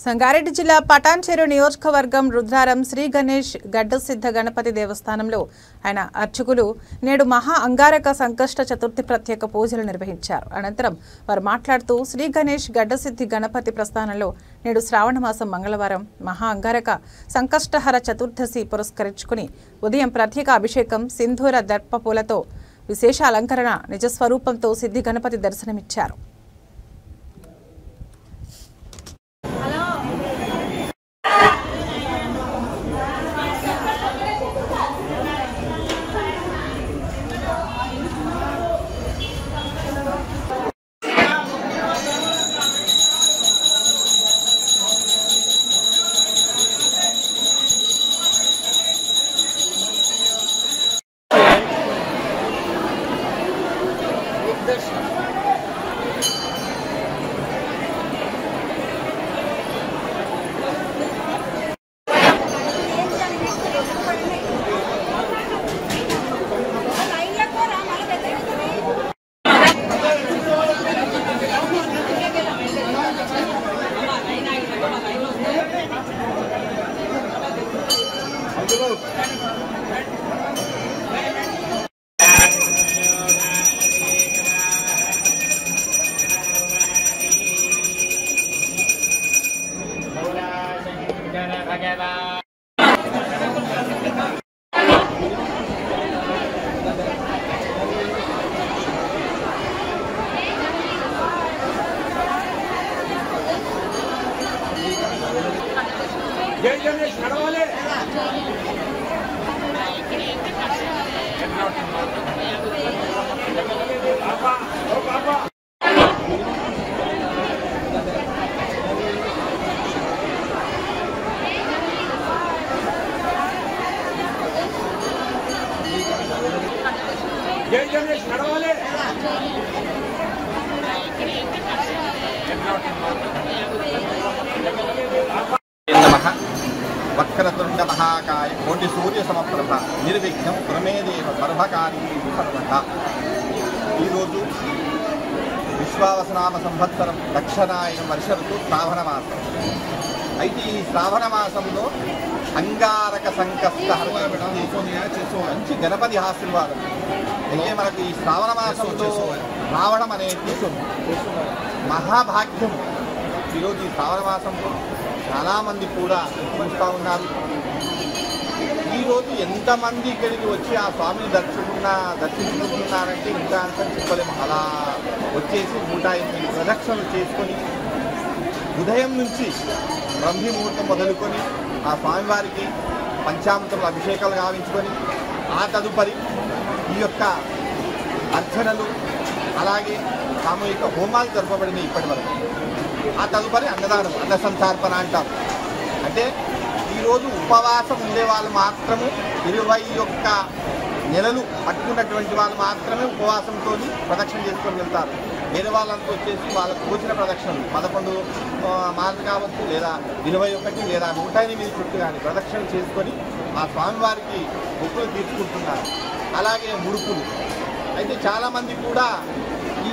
సంగారెడ్డి జిల్లా పటాన్చెరు నియోజకవర్గం రుద్రారం శ్రీ గణేష్ గడ్డసిద్ధ గణపతి దేవస్థానంలో ఆయన అర్చకులు నేడు మహా అంగారక సంకష్ట చతుర్థి ప్రత్యేక పూజలు నిర్వహించారు. అనంతరం వారు మాట్లాడుతూ శ్రీ గణేష్ గడ్డసిద్ధి గణపతి ప్రస్థానంలో నేడు శ్రావణ మాసం మంగళవారం మహా అంగారక సంకష్టహర చతుర్దశి పురస్కరించుకుని ఉదయం ప్రత్యేక అభిషేకం సింధూర దర్ప పూలతో విశేష అలంకరణ నిజస్వరూపంతో సిద్ధి గణపతి దర్శనమిచ్చారు. जय गणेश नडवाले पापा ओ पापा जय गणेश नडवाले वक्रतुंड महाकाय कोटि सूर्य समप्रभ निर्विघ्नं कुरुमे देव सर्वकार्येषु सर्वदा विश्वावसनाम संवत्सरं दक्षिणायन वर्ष ऋतु श्रावण मासं అయితే ఈ శ్రావణ మాసంలో అంగారక సంకష్ట మంచి గణపతి ఆశీర్వాదం అయితే మనకు ఈ శ్రావణ మాసంలో రావడం అనేది మహాభాగ్యం. ఈరోజు ఈ శ్రావణ మాసంలో చాలామంది కూడా చూస్తూ ఉన్నారు. ఈరోజు ఎంతమంది ఇక్కడికి వచ్చి ఆ స్వామిని దర్శించుకుంటున్నారంటే ఇంకా అంత చెప్పలేము. అలా వచ్చేసి 108 ప్రదక్షిణలు చేసుకొని ఉదయం నుంచి బ్రహ్మముహూర్తం మొదలుకొని ఆ స్వామివారికి పంచామృతములు అభిషేకాలు గావించుకొని ఆ తదుపరి ఈ యొక్క అర్చనలు అలాగే సామూహిక హోమాలు జరపబడినాయి ఇప్పటి వరకు. ఆ తదుపరి అన్నదానం అన్న సంతర్పణ అంటారు. అంటే ఈరోజు ఉపవాసం ఉండే వాళ్ళు మాత్రము 21 నెలలు పట్టుకున్నటువంటి వాళ్ళు మాత్రమే ఉపవాసంతో ప్రదక్షిణ చేసుకొని వెళ్తారు. వేరే వాళ్ళంతా వచ్చేసి వాళ్ళకు తోచిన ప్రదక్షిణలు 11 మార్లు కావచ్చు, లేదా 21 లేదా 108 చుట్టూ కానీ ప్రదక్షిణ చేసుకొని ఆ స్వామివారికి మొక్కులు తీర్చుకుంటున్నారు. అలాగే ముడుపులు అయితే చాలామంది కూడా